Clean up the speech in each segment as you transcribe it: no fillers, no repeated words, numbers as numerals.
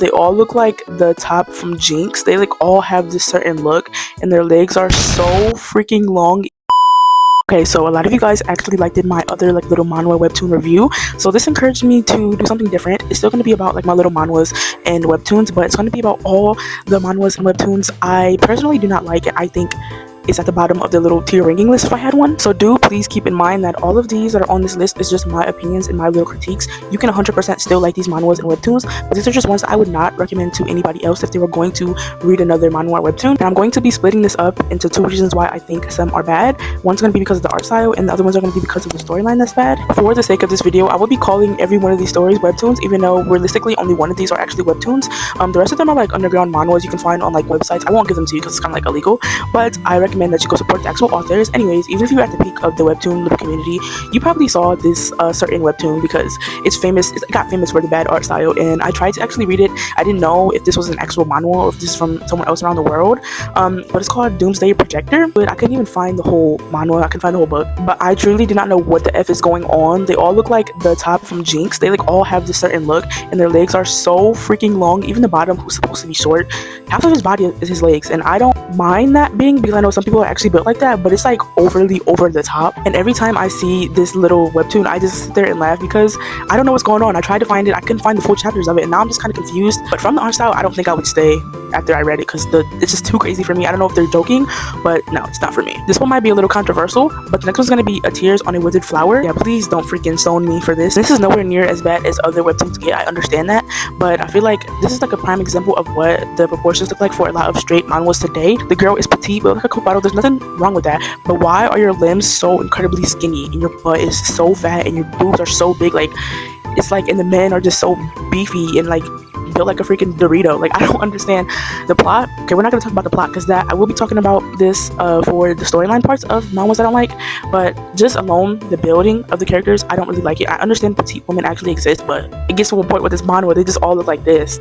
They all look like the top from Jinx. They like all have this certain look, and their legs are so freaking long. Okay, so a lot of you guys actually liked my other like little manhwa webtoon review, so this encouraged me to do something different. It's still going to be about like my little manhwas and webtoons, but it's going to be about all the manhwas and webtoons I personally do not like. I think it's at the bottom of the little tier ranking list if I had one. So do please keep in mind that all of these that are on this list is just my opinions and my little critiques. You can 100% still like these manhwas and webtoons, but these are just ones that I would not recommend to anybody else if they were going to read another manhwa or webtoon. And I'm going to be splitting this up into two reasons why I think some are bad. One's going to be because of the art style, and the other ones are going to be because of the storyline that's bad. For the sake of this video, I will be calling every one of these stories webtoons, even though realistically only one of these are actually webtoons. The rest of them are like underground manhwas you can find on like websites. I won't give them to you because it's kind of like illegal, but I recommend that you go support the actual authors. Anyways, even if you're at the peak of the webtoon little community, you probably saw this certain webtoon because it's famous. It got famous for the bad art style, and I tried to actually read it. I didn't know if this was an actual manhwa or if this is from someone else around the world, but it's called Doomsday Projector. But I couldn't even find the whole manhwa. I couldn't find the whole book, but I truly did not know what the F is going on. They all look like the top from Jinx. They like all have this certain look, and their legs are so freaking long. Even the bottom, who's supposed to be short, half of his body is his legs, and I don't mind that being because I know some people are actually built like that, but it's like overly over the top. And every time I see this little webtoon, I just sit there and laugh because I don't know what's going on. I tried to find it, I couldn't find the full chapters of it, and now I'm just kind of confused. But from the art style, I don't think I would stay after I read it because it's just too crazy for me. I don't know if they're joking, but no, it's not for me. This one might be a little controversial, but the next one's gonna be A Tears on a Withered Flower. Yeah, please don't freaking stone me for this. This is nowhere near as bad as other webtoons get, I understand that, but I feel like this is like a prime example of what the proportions look like for a lot of straight manhwas today. The girl is petite but like a coke bottle. There's nothing wrong with that, but why are your limbs so incredibly skinny and your butt is so fat and your boobs are so big? Like, it's like, and the men are just so beefy and like built like a freaking Dorito. Like, I don't understand the plot. Okay, we're not gonna talk about the plot because that I will be talking about this for the storyline parts of manhwas I don't like, but just alone the building of the characters, I don't really like it. I understand petite women actually exist, but it gets to a point with this manhwa they just all look like this.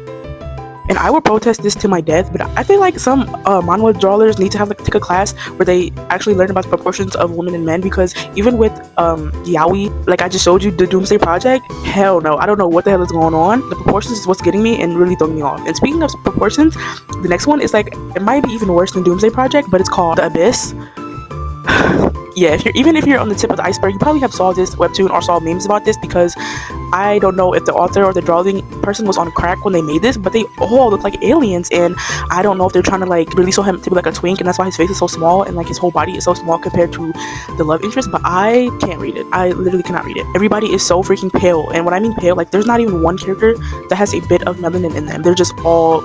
And I will protest this to my death, but I feel like some manhwa drawers need to have like take a class where they actually learn about the proportions of women and men, because even with yaoi, like I just showed you the Doomsday Project, hell no, I don't know what the hell is going on. The proportions is what's getting me and really throwing me off. And speaking of proportions, the next one is like, it might be even worse than Doomsday Project, but it's called The Abyss. Yeah, if you're on the tip of the iceberg, you probably have saw this webtoon or saw memes about this, because I don't know if the author or the drawing person was on crack when they made this, but they all look like aliens, and I don't know if they're trying to like really show him to be like a twink, and that's why his face is so small and like his whole body is so small compared to the love interest. But I can't read it. I literally cannot read it. Everybody is so freaking pale, and when I mean pale, like there's not even one character that has a bit of melanin in them. They're just all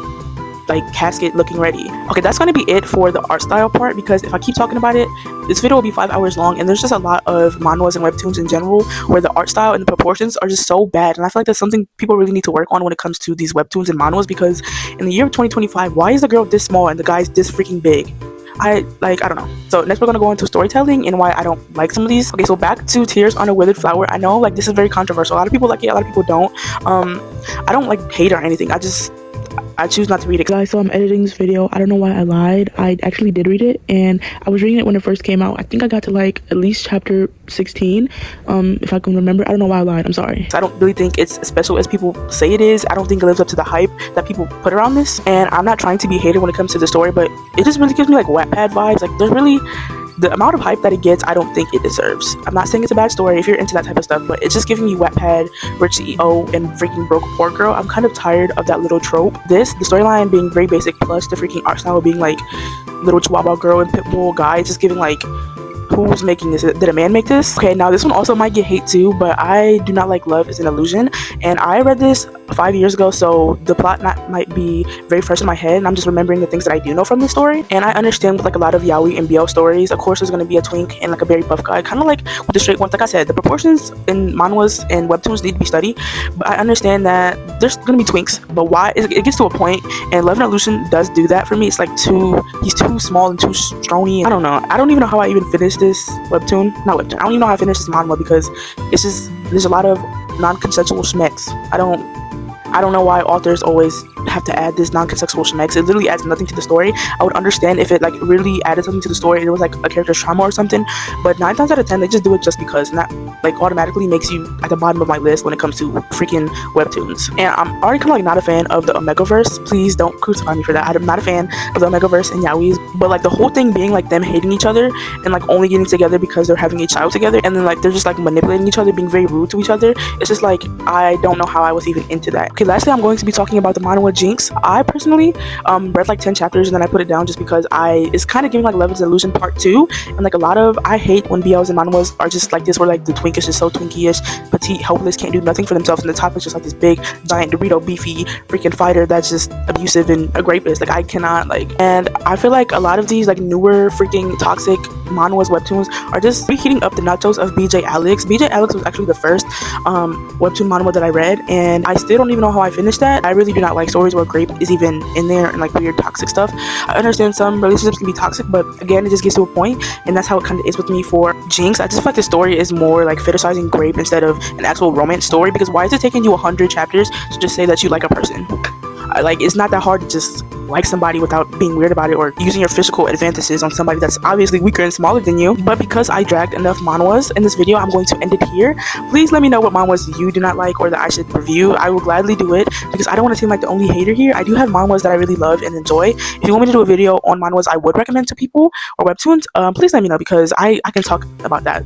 like casket looking ready. Okay, that's gonna be it for the art style part, because if I keep talking about it, this video will be 5 hours long, and there's just a lot of manhwas and webtoons in general where the art style and the proportions are just so bad, and I feel like that's something people really need to work on when it comes to these webtoons and manhwas, because in the year of 2025, why is the girl this small and the guy's this freaking big? I don't know. So next we're gonna go into storytelling and why I don't like some of these. Okay, so back to Tears on a Withered Flower. I know like this is very controversial. A lot of people like it, a lot of people don't. I don't like hate or anything. I choose not to read it. Guys, so I'm editing this video. I don't know why I lied. I actually did read it, and I was reading it when it first came out. I think I got to like at least chapter 16, if I can remember. I don't know why I lied. I'm sorry. I don't really think it's as special as people say it is. I don't think it lives up to the hype that people put around this, and I'm not trying to be hated when it comes to the story, but it just really gives me like Wattpad vibes. Like, there's really the amount of hype that it gets, I don't think it deserves. I'm not saying it's a bad story if you're into that type of stuff, but it's just giving me Wattpad, rich CEO, and freaking broke poor girl. I'm kind of tired of that little trope. The storyline being very basic, plus the freaking art style being like little chihuahua girl and pitbull guy, it's just giving like, who's making this? Did a man make this? Okay, now this one also might get hate too, but I do not like Love is an Illusion, and I read this 5 years ago, so the plot might be very fresh in my head, and I'm just remembering the things that I do know from this story. And I understand with like a lot of yaoi and BL stories, of course there's going to be a twink and like a very buff guy, kind of like with the straight ones. Like I said, the proportions in manhwas and webtoons need to be studied, but I understand that there's going to be twinks, but why? It gets to a point, and Love and Illusion does do that for me. It's like he's too small and too strongy. I don't know. I don't even know how I even finished this webtoon. Not webtoon. I don't even know how I finished this manhwa, because it's just, there's a lot of non-consensual schmecks. I don't know why authors always have to add this non-consensual shemex. It literally adds nothing to the story. I would understand if it like really added something to the story and it was like a character's trauma or something, but 9 times out of 10 they just do it just because, and that like automatically makes you at the bottom of my list when it comes to freaking webtoons. And I'm already kind of like not a fan of the Omegaverse. Please don't crucify me for that. I'm not a fan of the Omegaverse and yaois, but like the whole thing being like them hating each other and like only getting together because they're having a child together, and then like they're just like manipulating each other, being very rude to each other. It's just like I don't know how I was even into that. Okay, lastly I'm going to be talking about the manhwa Jinx. I personally read like 10 chapters and then I put it down just because it's kind of giving like Love is Illusion part 2, and like a lot of, I hate when BLs and manhwas are just like this, where like the twink is just so twinky-ish, petite, helpless, can't do nothing for themselves, and the top is just like this big giant Dorito beefy freaking fighter that's just abusive and a rapist. Like I cannot like, and I feel like a lot of these like newer freaking toxic manhwas webtoons are just reheating up the nachos of BJ Alex. BJ Alex was actually the first webtoon manhwa that I read, and I still don't even know how I finished that. I really do not like stories where grape is even in there and like weird toxic stuff. I understand some relationships can be toxic, but again it just gets to a point, and that's how it kind of is with me for Jinx. I just feel like the story is more like fetishizing grape instead of an actual romance story, because why is it taking you 100 chapters to just say that you like a person? Like it's not that hard to just like somebody without being weird about it or using your physical advantages on somebody that's obviously weaker and smaller than you. But because I dragged enough manhwas in this video, I'm going to end it here. Please let me know what manhwas you do not like or that I should review. I will gladly do it because I don't want to seem like the only hater here. I do have manhwas that I really love and enjoy. If you want me to do a video on manhwas I would recommend to people or webtoons, please let me know because I can talk about that.